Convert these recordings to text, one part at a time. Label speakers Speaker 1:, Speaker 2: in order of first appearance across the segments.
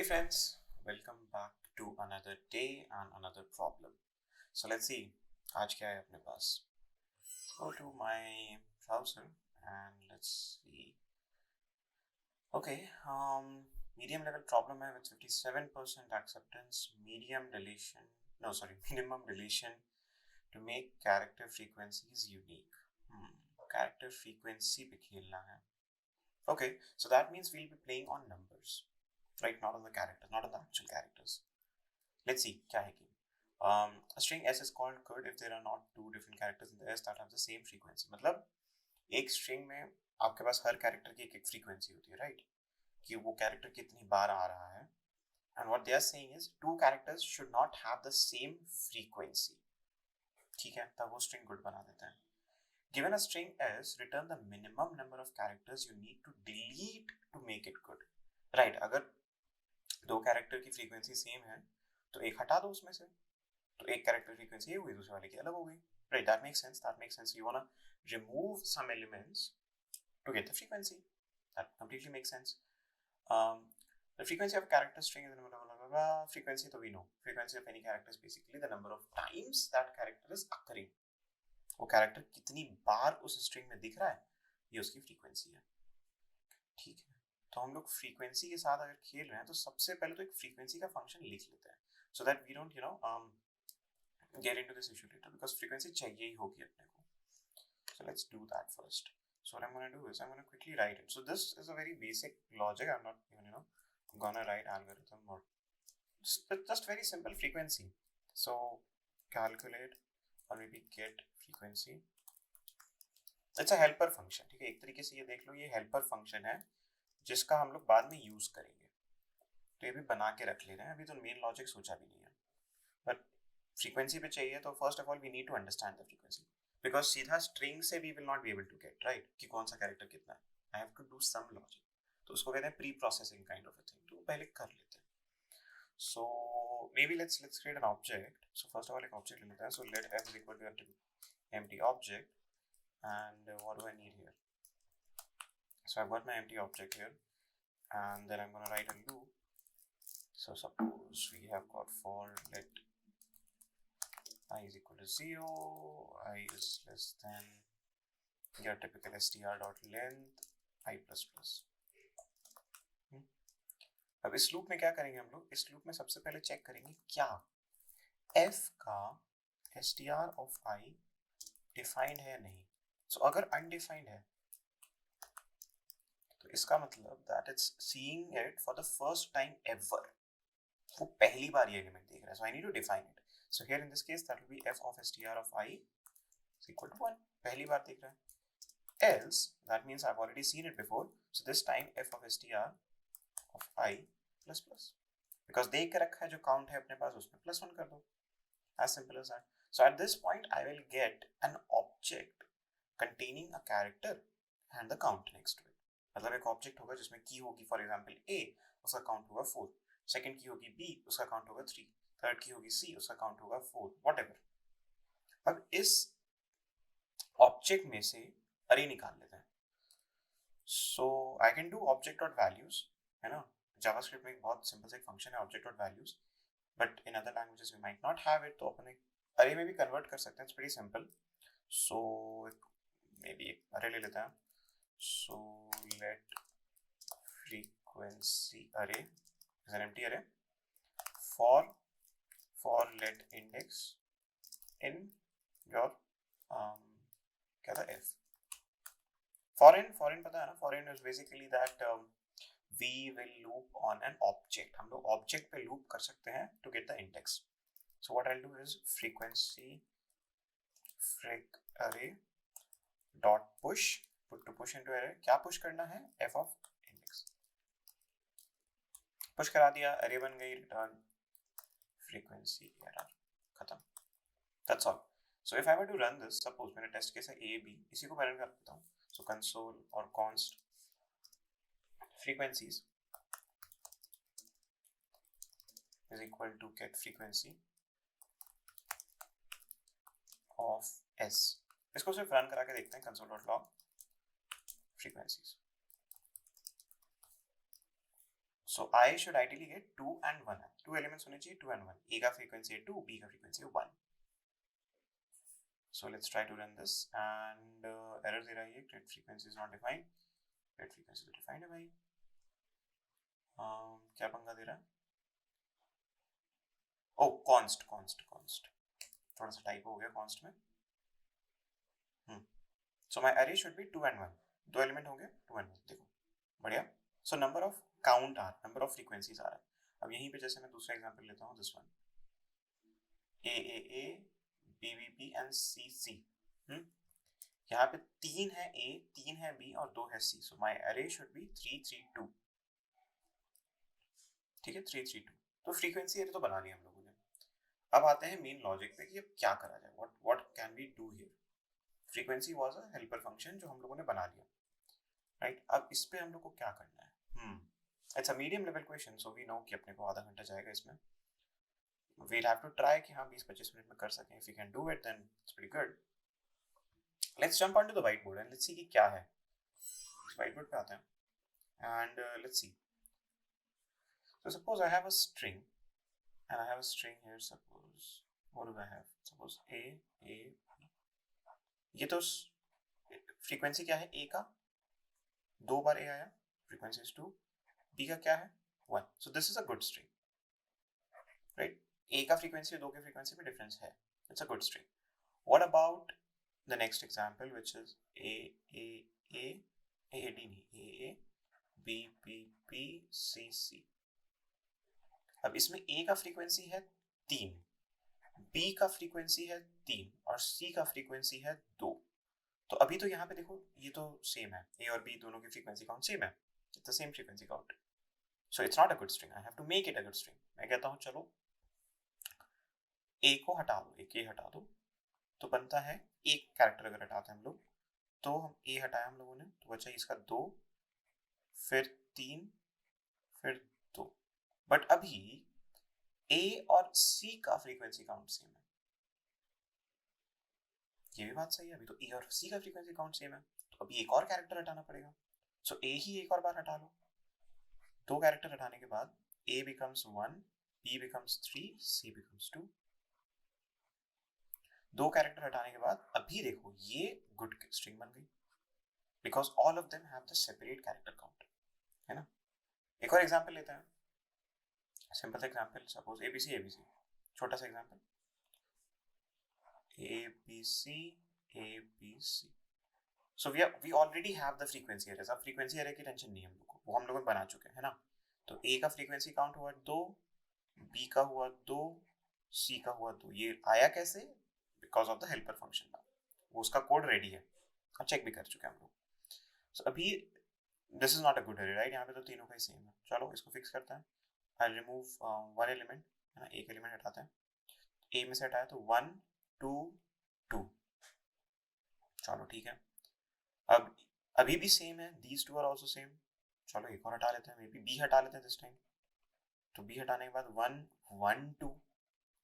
Speaker 1: Hey friends, welcome back to another day and another problem. So let's see, आज क्या है अपने पास. Go to my browser and let's see. Okay, medium level problem है with 57% acceptance, minimum deletion to make character frequencies unique. Character frequency पे खेलना है. Okay, so that means we'll be playing on numbers. Right, not on the character, not on the actual characters. Let's see क्या है कि a string s is called good if there are not two different characters in the s that have the same frequency. मतलब एक string में आपके पास हर character की एक frequency होती है, right? कि वो character कितनी बार आ रहा है. And what they are saying is two characters should not have the same frequency. ठीक है, तब वो string good बना देते हैं. Given a string s, return the minimum number of characters you need to delete to make it good. Right, अगर दो character की फ्रीक्वेंसी सेम है तो एक हटा दो उसमें से, तो एक कैरेक्टर फ्रीक्वेंसी ये हुई, दूसरे वाले की अलग हो गई. Right, that makes sense. You want to remove some elements to get the frequency. That completely makes sense. The frequency of character string is frequency, तो we know frequency of any character is basically the number of times that character is occurring. वो character कितनी बार उस string में दिख रहा है, ये उसकी फ्रीक्वेंसी है. ठीक है, तो हम लोग फ्रीक्वेंसी के साथ अगर खेल रहे हैं तो सबसे पहले तो एक फ्रीक्वेंसी का फंक्शन लिख लेते हैं, so that we don't get into this issue later, because frequency चाहिए ही होगी अपने को. So let's do that first. So what I'm going to do is I'm going to quickly write it. So this is a very basic logic. I'm not even gonna write algorithm or just very simple frequency. So calculate or maybe get frequency. It's a helper function. ठीक है, एक तरीके से ये देख लो, ये helper function है जिसका हम लोग बाद में यूज करेंगे. तो ये भी बना के रख ले रहे हैं, अभी तो मेन लॉजिक सोचा भी नहीं है. बट फ्रीक्वेंसी पे चाहिए तो first of all we need to understand the frequency, because सीधा स्ट्रिंग से we will not be able to get right कि कौन सा कैरेक्टर कितना है. I have to do some logic, तो उसको कहते हैं preprocessing kind of a thing. तो पहले कर लेते हैं. So maybe let's create an object. So first of all एक ऑब्जेक्ट ले लेते हैं. So late f is equal to empty object, and what do I need here? So I've got my empty object here, and then I'm going to write a loop. So suppose we have got for let I is equal to 0, I is less than your typical str.length I plus plus. अब इस loop में क्या करेंगे हम लोग? इस loop में सबसे पहले चेक करेंगे क्या f का str of I डिफाइंड है या नहीं. सो अगर अनडिफाइंड है तो इसका मतलब that it's seeing it for the first time ever. वो पहली बार ये एलिमेंट देख रहा है. So I need to define it. So here in this case that will be f of str of I is equal to 1. पहली बार देख रहा है. Else that means I've already seen it before, so this time f of str of I plus plus, because देख के रखा है जो count है अपने पास, उसमें प्लस 1 कर दो. As simple as that. So at this point I will get an object containing a character and the count next to it. मतलब एक ऑब्जेक्ट होगा जिसमें की होगी फॉर एग्जांपल a, उसका काउंट होगा 4. सेकंड की होगी b, उसका काउंट होगा 3. थर्ड की होगी c, उसका काउंट होगा 4. व्हाटएवर. अब इस ऑब्जेक्ट में से अरे निकाल लेते हैं. So I can do object dot values, है ना. जावास्क्रिप्ट में एक बहुत सिंपल सा एक फंक्शन है object dot values, but in other languages we might not have it, तो अपन एक अरे में भी कन्वर्ट कर सकते हैं. It's pretty simple. So maybe एक अरे ले लेते हैं. So let frequency array is an empty array for let index in your क्या था f. फॉरेन पता है ना. For in is basically that we will loop on an object. हम लोग ऑब्जेक्ट पे लूप कर सकते हैं to get the index. So what I'll do is frequency fric array dot push, put to push into array. क्या push करना है? f of index. push करा दिया, array बन गई, return frequency error. खत्म. That's all. So if I were to run this, suppose मेरा test case है a b, इसी को मैं रन कर देता हूँ. So console और const frequencies is equal to get frequency of s. इसको सिर्फ रन करा के देखते हैं. console.log frequencies. So I should ideally get 2 and 1. 2 elements होने चाहिए, 2 and 1. A का frequency है 2, B का frequency है 1. So let's try to run this. And error दे रहा है ये, grid frequency is not defined. Grid frequency तो defined है भाई. क्या पंगा दे रहा है? Oh, const. थोड़ा सा टाइप हो गया const में. So my array should be 2 and 1. 2 element होंगे, 2 and 1. देखो बढ़िया. So number of count are, number of frequencies are. अब यहीं पे जैसे मैं दूसरा एग्जांपल लेता हूँ, this one. AAA, BBB and CC. यहाँ पे 3 है A, 3 है B और 2 है C. So my array should be 332. ठीक है, 332. तो फ्रीक्वेंसी एरे तो बना लिया हम लोगों ने. अब आते हैं मेन लॉजिक पे कि अब क्या करा जाए. What can we do here? Frequency was a helper function जो हम लोगों ने बना लिया, राइट. अब इस पे हम लोग को क्या करना है? It's a medium level question, so we know कि अपने को आधा घंटा जाएगा इसमें. वील हैव टू ट्राई कि हाँ 20-25 मिनट में कर सकें. If you can do it then it's pretty good. Let's jump on to the white board and let's see कि क्या है. व्हाइट बोर्ड पे आते हैं and let's see. So suppose I have a string and I have a string here. Suppose what do I have? Suppose A. ये तो frequency क्या है A का? 2 बार A आया, फ्रीक्वेंसी इज 2. B का क्या है? 1. So this is a good string, right? A का फ्रीक्वेंसी और 2 के फ्रीक्वेंसी में डिफरेंस है. It's a good string. What about the next example, which is AAD नहीं, BBBCC. अब इसमें A का फ्रीक्वेंसी है 3, B का फ्रीक्वेंसी है 3 और C का फ्रीक्वेंसी है 2. तो अभी तो यहाँ पे देखो ये तो सेम है, A और B दोनों की फ्रीक्वेंसी काउंट सेम है. It's the same frequency count. So it's not a good string. I have to make it a good string. मैं कहता हूँ चलो A को हटा दो, एक A हटा दो, तो बनता है एक कैरेक्टर. अगर हटाते हैं हम लोग तो हम A हटाया हम लोगों ने तो बचा इसका 2, फिर 3, फिर 2. बट अभी A और C का फ्रीक्वेंसी काउंट सेम है. ये भी बात सही है, अभी तो A और C का फ्रीक्वेंसी काउंट सेम है, तो अभी एक और कैरेक्टर हटाना पड़ेगा. सो A ही एक और बार हटा लो. 2 कैरेक्टर हटाने के बाद A becomes 1, B becomes 3, C becomes 2. 2 character हटाने के बाद अभी देखो ये गुड स्ट्रिंग बन गई, because all of them have the separate character count, है ना. एक और एग्जांपल लेते हैं, सिंपल एग्जांपल. सपोज ABC, छोटा सा example, ABC. So we already have the frequency arrays. अब फ्रीक्वेंसी एरे की टेंशन नहीं है हम लोग को, वो हम लोग बना चुके हैं ना. तो A का फ्रीक्वेंसी काउंट हुआ 2, B का हुआ 2, C का हुआ 2. ये आया कैसे? Because of the helper function. वो उसका कोड रेडी है और चेक भी कर चुके हैं हम लोग. सो अभी this is not a good array, right. यहाँ पे तो तीनों का ही सेम है. चलो इसको फिक्स करते हैं. आई रिमूव 1 एलिमेंट, है ना. एक एलिमेंट हटाते हैं. A में से हटाया तो 1 2 2. चलो ठीक है. अब अभी भी सेम है, these two are also same. चलो एक और हटा लेते हैं, मे बी B हटा लेते हैं दिस टाइम. तो B हटाने के बाद 1 1 2.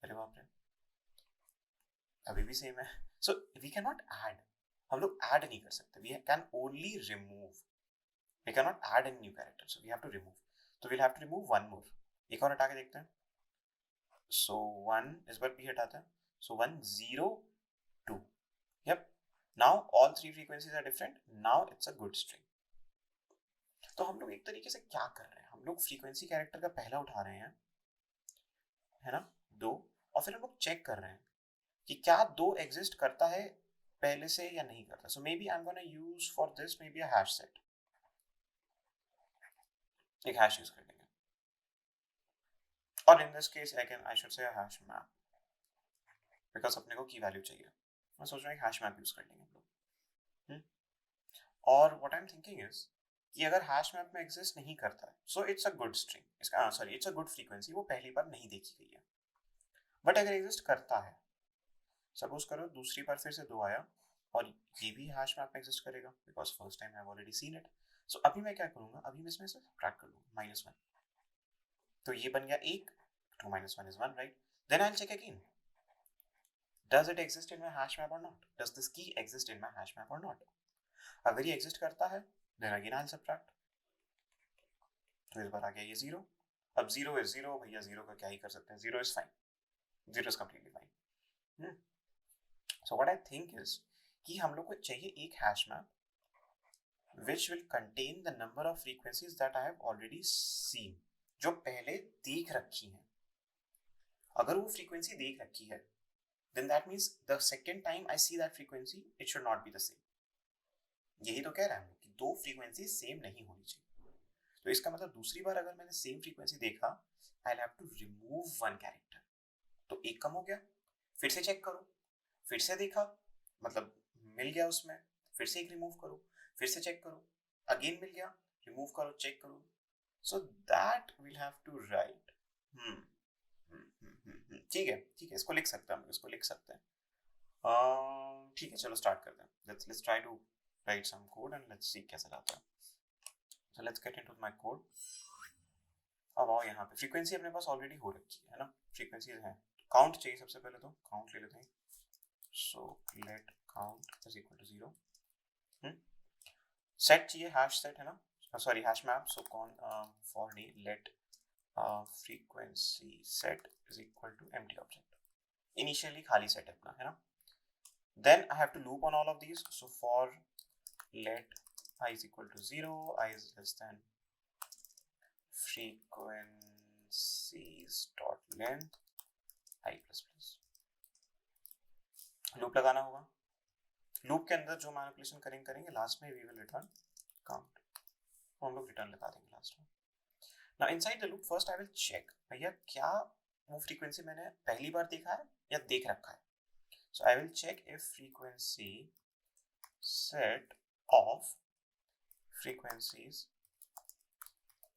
Speaker 1: अरे बाप रे, अभी भी सेम है. So we can not add, हम लोग ऐड नहीं कर सकते. We can only remove. We can not add any new character, so we have to remove. तो we'll have to remove 1 more. एक और हटा के देखते हैं. सो 1 इस बार B हटाते हैं. सो 1 0 2. Yup. Now all 3 frequencies are different. Now it's a good string. तो हम लोग एक तरीके से क्या कर रहे हैं, हम लोग फ्रीक्वेंसी कैरेक्टर का पहला उठा रहे हैं, है ना, 2, और फिर हम लोग चेक कर रहे हैं कि क्या 2 एग्जिस्ट करता है पहले से या नहीं करता. So maybe I am gonna use for this maybe a hash set. एक हैश यूज कर लेंगे, और in this case I should say a hash map, because अपने को की वैल्यू चाहिए. मैं सोच रहा हूँ एक हैश मैप यूज कर लेंगे हम लोग. और what I am thinking is कि अगर हैश मैप में एग्जिस्ट नहीं करता है, so it's a good string. इसका sorry it's a good frequency, वो पहली बार नहीं देखी गई है. बट अगर एग्जिस्ट करता है, सपोज करो दूसरी बार फिर से 2 आया और ये भी हैश मैप में एग्जिस्ट करेगा, because first time I have already seen it. सो अभी मैं क्या करूंगा, अभी मैं इसमें से सब्ट्रैक्ट कर लूंगा -1. तो ये बन गया 1, 2 - 1 is 1, right. Then I will check again, does it exist in my hash map or not? Does this key exist in my hash map or not? अगर ये एग्जिस्ट करता है then again I'll subtract. तो इस बार आ गया ये 0. अब 0 is 0, भैया 0 का क्या ही कर सकते हैं, 0 is fine, 0 is completely fine. So what I think is कि हम लोग को चाहिए एक hash map which will contain the number of frequencies that I have already seen, जो पहले देख रखी हैं. अगर वो फ्रीक्वेंसी देख रखी है, then that means the second time I see that frequency, it should not be the same. यही तो कह रहा है कि दो फ्रीक्वेंसी सेम नहीं होनी चाहिए. तो इसका मतलब दूसरी बार अगर मैंने सेम फ्रीक्वेंसी देखा, I'll have to remove one character. तो एक कम हो गया, फिर से चेक करो, फिर से देखा, मतलब मिल गया उसमें, फिर से एक रिमूव करो, फिर से चेक करो, अगेन मिल गया, रिमूव करो, चेक करो. So that will have to right. ठीक है, ठीक है, इसको लिख सकते हैं हम, इसको लिख सकते हैं. ठीक है, चलो स्टार्ट करते हैं. Let's try to write some code and let's see कैसे जाता है. So let's get into my code. अब आओ यहाँ पे, फ्रीक्वेंसी अपने पास ऑलरेडी हो रखी है ना, फ्रीक्वेंसीज हैं. काउंट चाहिए सबसे पहले, तो काउंट ले लेते हैं. So let count is equal to 0. Set चाहिए, हैश सेट है ना, सॉरी हैश मैप. सो कौन for the let frequency set is equal to empty object. Initially खाली सेट अपना है ना. Then I have to loop on all of these. So for let I is equal to 0, I is less than frequencies dot length I plus plus. Loop लगाना होगा. Loop के अंदर जो manipulation करेंगे लास्ट में वी विल रिटर्न काउंट. हम लोग return लगा देंगे लास्ट में. Now inside the loop first I will check, भैया क्या वो फ्रीक्वेंसी मैंने पहली बार देखा है या देख रखा है. So I will check if frequency set of frequencies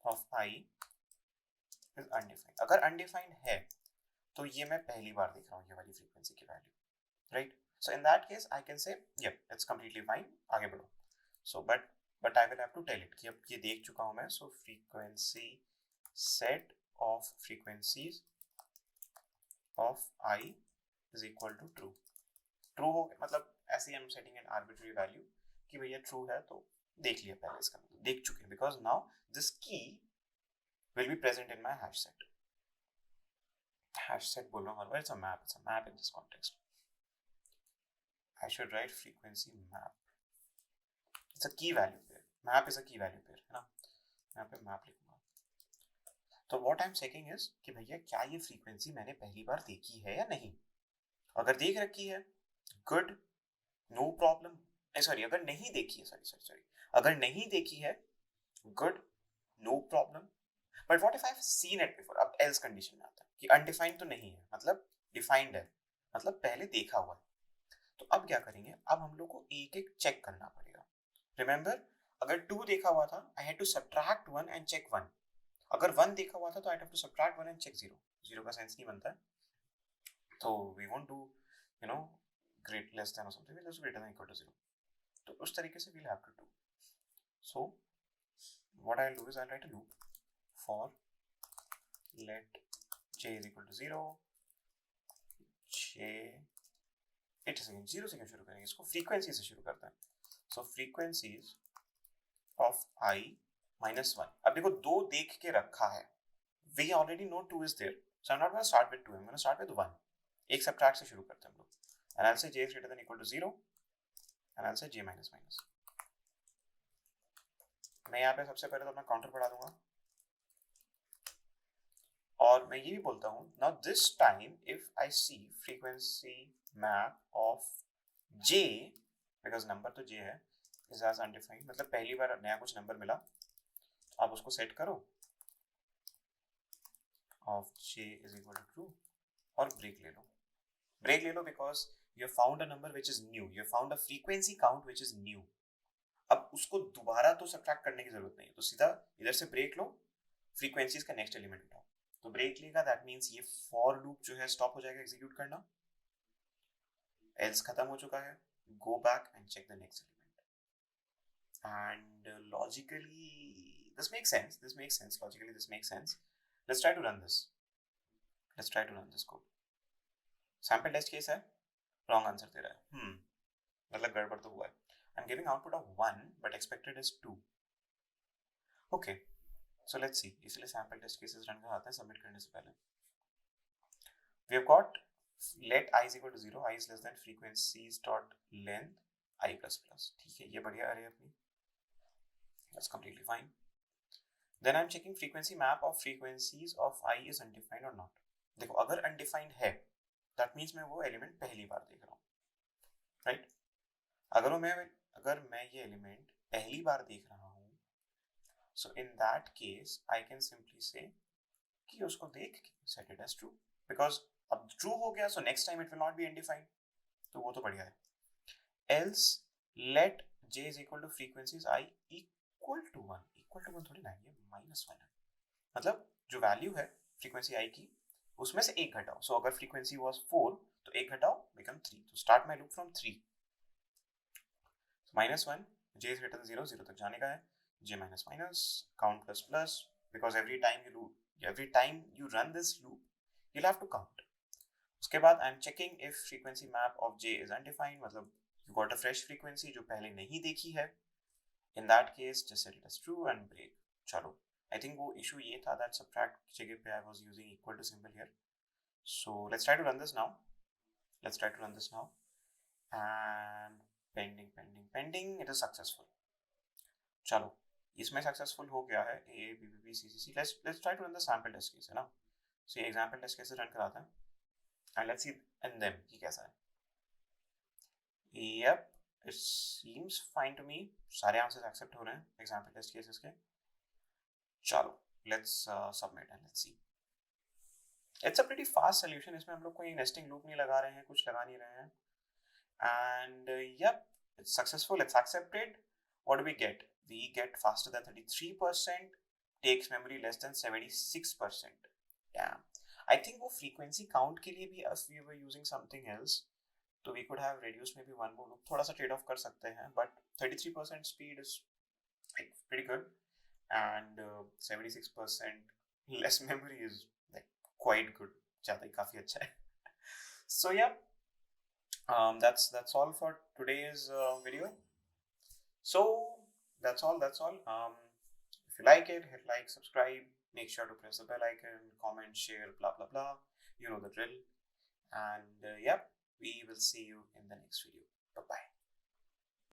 Speaker 1: of I is undefined. अगर undefined है तो ये मैं पहली बार देख रहा हूँ ये वाली फ्रीक्वेंसी की value, right. So in that case I can say yep it's completely fine, आगे बढ़ो. सो but I will have to tell it कि अब ये देख चुका हूँ मैं. सो frequency set of frequencies of I is equal to true. True हो मतलब ऐसे हम सेटिंग एन आर्बिट्री वैल्यू कि भैया ट्रू है तो देख लिया पहले, इसका मतलब देख चुके हैं, because now this key will be present in my hash set. Hash set बोल रहा हूँ, it's a map in this context. I should write frequency map. It's a key value pair. Map is a key value pair है ना. यहाँ पे map लिखूंगा. तो what I am checking is कि भैया क्या ये फ्रीक्वेंसी मैंने पहली बार देखी है या नहीं. अगर देख रखी है, गुड, नो प्रॉब्लम. सॉरी, अगर नहीं देखी है, सॉरी, अगर नहीं देखी है, good, no problem. But what if I have seen it before. अब एल्स कंडीशन में आता है कि अनडिफाइंड तो नहीं है, मतलब डिफाइंड है, मतलब पहले देखा हुआ है. तो अब क्या करेंगे, अब हम लोग को एक एक चेक करना पड़ेगा. रिमेंबर, अगर 2 देखा हुआ था I had to subtract 1 and check 1. अगर 1 देखा हुआ था तो I have to subtract 1 and check 0. 0 का सेंस नहीं बनता है, तो we won't do you know great less than और something, will just greater than equal to 0. तो उस तरीके से we'll have to do. So what I'll do is I'll write a loop for let j is equal to 0, j 8 second. 0 से क्यों शुरू करेंगे, इसको फ्रीक्वेंसी से शुरू करते हैं. सो फ्रीक्वेंसीज ऑफ I minus 1. अब देखो 2 देख के रखा है, we already know 2 is there, so I'm not going to start with 2, I'm going to start with 1. एक सब्ट्रैक्ट से शुरू करते हैं हम लोग. and I'll say j is greater than equal to 0 and I'll say j minus minus. मैं यहाँ पे सबसे पहले तो अपना काउंटर बढ़ा दूंगा और मैं ये भी बोलता हूँ now this time if I see frequency map of j, because number तो j है, is as undefined, मतलब पहली बार नया कुछ नंबर मिला, आप उसको सेट करो of j is equal to true और ब्रेक ले लो because you have found a number which is new, you have found a frequency count which is new. अब उसको दोबारा तो सब्ट्रैक्ट करने की जरूरत नहीं है, तो सीधा इधर से ब्रेक लो, फ्रीक्वेंसीज का नेक्स्ट एलिमेंट उठाओ. तो ब्रेक लेगा, दैट मींस ये फॉर लूप जो है स्टॉप हो जाएगा एग्जीक्यूट करना. एल्स खत्म हो चुका है, go back and check the next element. And logically this makes sense, logically this makes sense. Let's try to run this code. Sample test case है, रॉन्ग आंसर दे रहा है, मतलब गड़बड़ तो हुआ है. I'm giving output of 1 but expected is 2. Okay, So let's see, इसलिए sample test cases run कराते हैं submit करने से पहले. We have got let I is equal to 0, I is less than frequencies dot length I plus plus. ठीक है, ये बढ़िया array अपनी. That's completely fine. Then I'm checking frequency map of frequencies of I is undefined or not. देखो, अगर undefined है, that means मैं वो element पहली बार देख रहा हूँ, right? अगर मैं ये element पहली बार देख रहा हूँ, so in that case I can simply say कि उसको देख के set it as true, because अब true हो गया, so next time it will not be undefined, तो वो तो बढ़िया है. Else let j is equal to frequencies I equal to 1. equal to 1 थोड़ी ना, ये -1 है, मतलब जो वैल्यू है फ्रीक्वेंसी I की उसमें से एक घटाओ. सो अगर फ्रीक्वेंसी वाज 4 तो एक घटाओ बिकम 3. तो start my loop from 3. -1, j is greater than 0, 0 तक जाने का है. j minus minus, count plus plus, because every time you run this loop, you'll have to count. उसके बाद I'm checking if frequency map of j is undefined, मतलब you got a fresh frequency जो पहले नहीं देखी है. In that case, just set it as true and break. चलो, I think वो issue ये था that subtract की जगह पे I was using equal to symbol here. So let's try to run this now. And pending, it is successful. चलो, इसमें successful हो गया है A, B, B, B, C, C, C. Let's try to run the sample test case, है ना? So ये example test cases run कराते हैं. And let's see in them कि कैसा है. Yep, it seems fine to me. सारे answers accept हो रहे हैं example test cases के. चलो, let's submit and let's see. It's a pretty fast solution. इसमें हम लोग कोई nesting loop नहीं लगा रहे हैं, कुछ लगा नहीं रहे हैं. And yep, it's successful. It's accepted. What do we get? We get faster than 33%, takes memory less than 76%. Damn. I think वो frequency count के लिए भी if we were using something else, तो we could have reduced maybe one more loop. थोड़ा सा trade off कर सकते हैं, but 33% speed is like pretty good, and 76% less memory is like quite good. ज़्यादा ही काफी अच्छा है. So yeah, that's all for today's video. So that's all. If you like it, hit like, subscribe, make sure to press the bell icon, comment, share, blah blah blah, you know the drill. And yeah, we will see you in the next video. Bye bye.